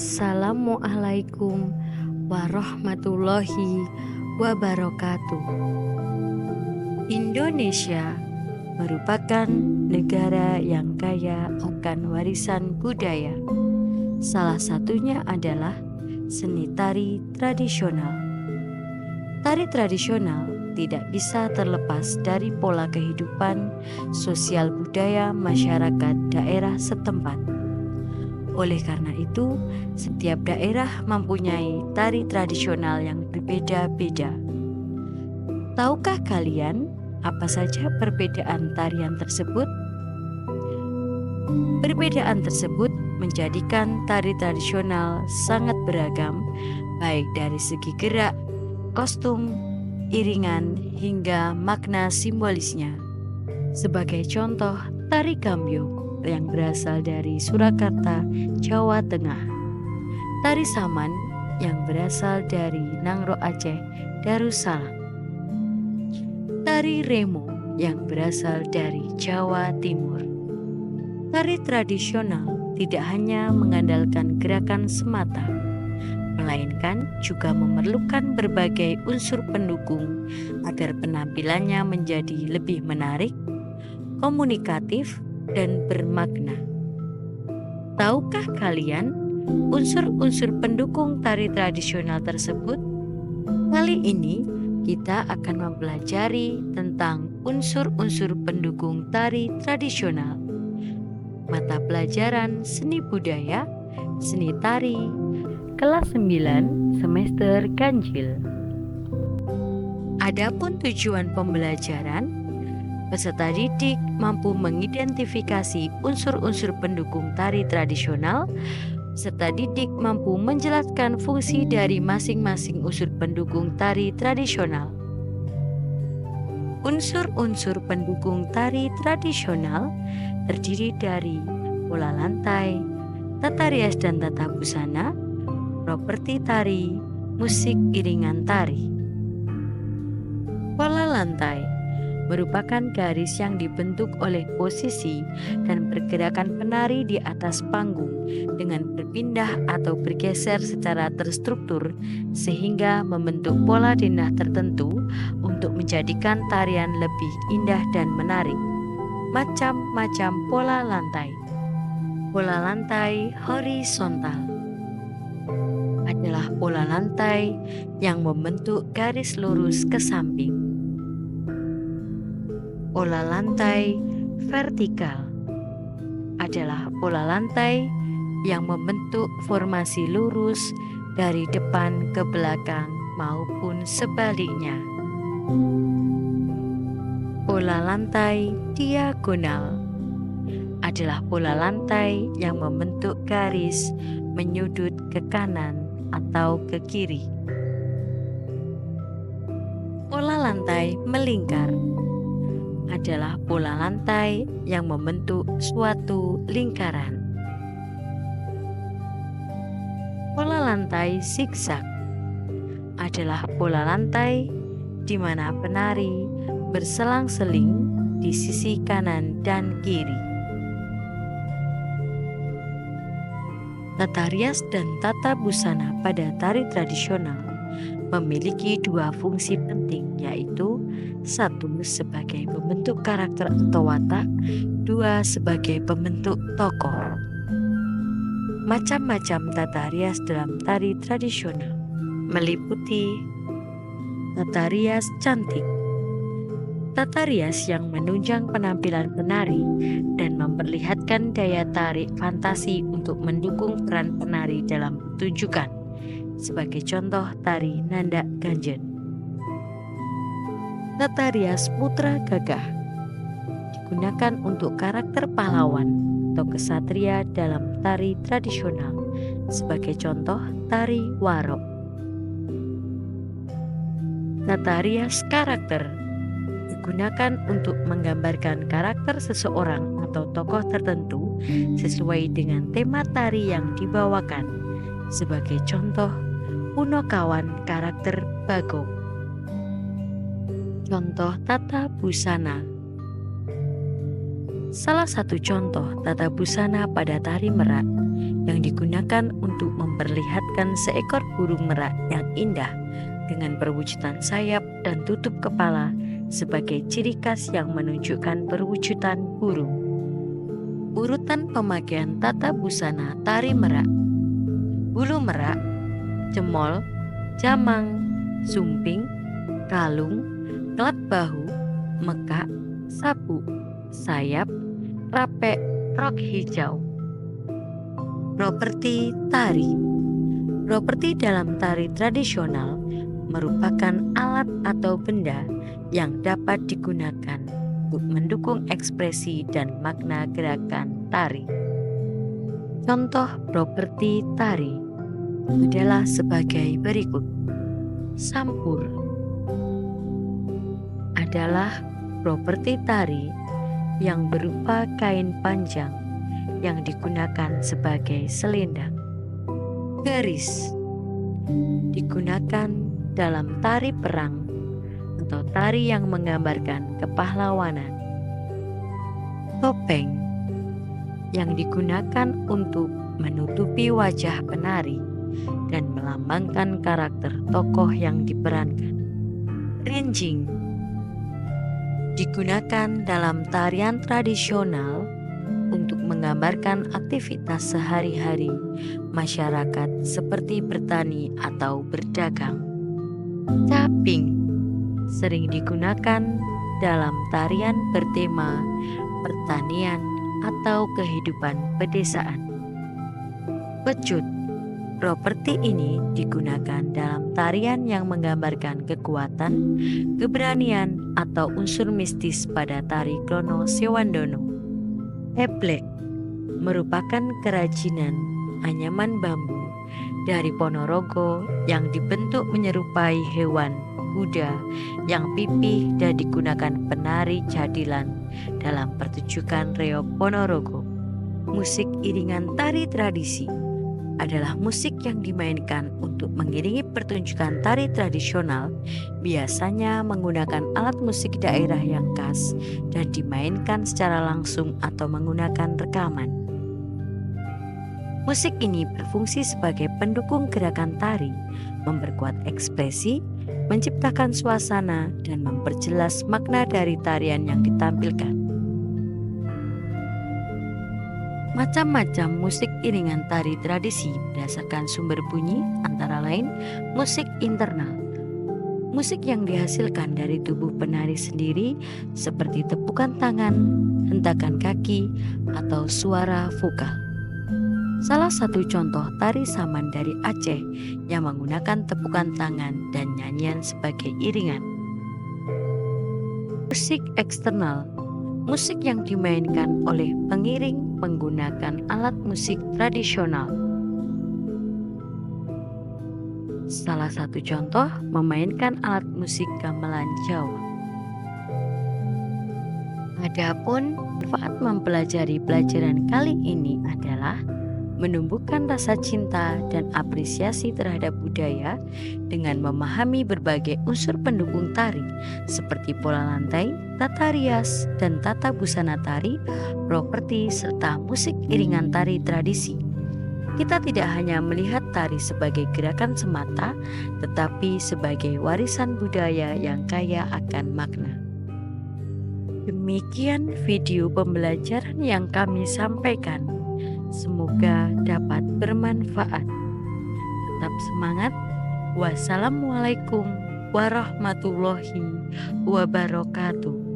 Assalamualaikum warahmatullahi wabarakatuh. Indonesia merupakan negara yang kaya akan warisan budaya. Salah satunya adalah seni tari tradisional. Tari tradisional tidak bisa terlepas dari pola kehidupan sosial budaya masyarakat daerah setempat. Oleh karena itu, setiap daerah mempunyai tari tradisional yang berbeda-beda. Tahukah kalian apa saja perbedaan tarian tersebut? Perbedaan tersebut menjadikan tari tradisional sangat beragam, baik dari segi gerak, kostum, iringan, hingga makna simbolisnya. Sebagai contoh, tari Gambyong yang berasal dari Surakarta, Jawa Tengah. Tari Saman yang berasal dari Nangro Aceh, Darussalam. Tari Remo yang berasal dari Jawa Timur. Tari tradisional tidak hanya mengandalkan gerakan semata, melainkan juga memerlukan berbagai unsur pendukung agar penampilannya menjadi lebih menarik, komunikatif, dan bermakna. Tahukah kalian unsur-unsur pendukung tari tradisional tersebut? Kali ini kita akan mempelajari tentang unsur-unsur pendukung tari tradisional. Mata pelajaran Seni Budaya, Seni Tari, kelas 9 semester Ganjil. Adapun tujuan pembelajaran, peserta didik mampu mengidentifikasi unsur-unsur pendukung tari tradisional. Peserta didik mampu menjelaskan fungsi dari masing-masing unsur pendukung tari tradisional. Unsur-unsur pendukung tari tradisional terdiri dari pola lantai, tata rias dan tata busana, properti tari, musik iringan tari. Pola lantai merupakan garis yang dibentuk oleh posisi dan pergerakan penari di atas panggung dengan berpindah atau bergeser secara terstruktur sehingga membentuk pola denah tertentu untuk menjadikan tarian lebih indah dan menarik. Macam-macam pola lantai. Pola lantai horizontal adalah pola lantai yang membentuk garis lurus ke samping. Pola lantai vertikal adalah pola lantai yang membentuk formasi lurus dari depan ke belakang maupun sebaliknya. Pola lantai diagonal adalah pola lantai yang membentuk garis menyudut ke kanan atau ke kiri. Pola lantai melingkar adalah pola lantai yang membentuk suatu lingkaran. Pola lantai zigzag adalah pola lantai di mana penari berselang-seling di sisi kanan dan kiri. Tata rias dan tata busana pada tari tradisional memiliki dua fungsi penting, yaitu satu sebagai pembentuk karakter atau watak, dua sebagai pembentuk tokoh. Macam-macam tata rias dalam tari tradisional meliputi tata rias cantik, tata rias yang menunjang penampilan penari dan memperlihatkan daya tarik fantasi untuk mendukung peran penari dalam pertunjukan. Sebagai contoh tari Nanda Ganjen. Tata rias putra gagah digunakan untuk karakter pahlawan atau kesatria dalam tari tradisional. Sebagai contoh tari Warok. Tata rias karakter digunakan untuk menggambarkan karakter seseorang atau tokoh tertentu sesuai dengan tema tari yang dibawakan. Sebagai contoh Punokawan karakter Bagong. Contoh tata busana. Salah satu contoh tata busana pada tari Merak yang digunakan untuk memperlihatkan seekor burung merak yang indah dengan perwujudan sayap dan tutup kepala sebagai ciri khas yang menunjukkan perwujudan burung. Urutan pemakaian tata busana tari merak: bulu merak, cemol, jamang, sumping, kalung, kelat bahu, mekak, sabuk, sayap, rapek, rok hijau. Properti tari. Properti dalam tari tradisional merupakan alat atau benda yang dapat digunakan untuk mendukung ekspresi dan makna gerakan tari. Contoh properti tari adalah sebagai berikut. Sampur adalah properti tari yang berupa kain panjang yang digunakan sebagai selendang. Keris digunakan dalam tari perang atau tari yang menggambarkan kepahlawanan. Topeng yang digunakan untuk menutupi wajah penari dan melambangkan karakter tokoh yang diperankan. Rinjing digunakan dalam tarian tradisional untuk menggambarkan aktivitas sehari-hari masyarakat seperti bertani atau berdagang. Caping sering digunakan dalam tarian bertema pertanian atau kehidupan pedesaan. Pecut, properti ini digunakan dalam tarian yang menggambarkan kekuatan, keberanian, atau unsur mistis pada tari Krono Sewandono. Eblek merupakan kerajinan anyaman bambu dari Ponorogo yang dibentuk menyerupai hewan kuda yang pipih dan digunakan penari jadilan dalam pertunjukan reog Ponorogo. Musik iringan tari tradisi adalah musik yang dimainkan untuk mengiringi pertunjukan tari tradisional, biasanya menggunakan alat musik daerah yang khas dan dimainkan secara langsung atau menggunakan rekaman. Musik ini berfungsi sebagai pendukung gerakan tari, memperkuat ekspresi, menciptakan suasana, dan memperjelas makna dari tarian yang ditampilkan. Macam-macam musik iringan tari tradisi berdasarkan sumber bunyi, antara lain musik internal, musik yang dihasilkan dari tubuh penari sendiri seperti tepukan tangan, hentakan kaki, atau suara vokal. Salah satu contoh tari saman dari Aceh yang menggunakan tepukan tangan dan nyanyian sebagai iringan. Musik eksternal, musik yang dimainkan oleh pengiring menggunakan alat musik tradisional. Salah satu contoh memainkan alat musik gamelan Jawa. Adapun manfaat mempelajari pelajaran kali ini adalah menumbuhkan rasa cinta dan apresiasi terhadap budaya dengan memahami berbagai unsur pendukung tari seperti pola lantai, tata rias, dan tata busana tari, properti, serta musik iringan tari tradisi. Kita tidak hanya melihat tari sebagai gerakan semata, tetapi sebagai warisan budaya yang kaya akan makna. Demikian video pembelajaran yang kami sampaikan. Semoga dapat bermanfaat. Tetap semangat. Wassalamualaikum warahmatullahi wabarakatuh.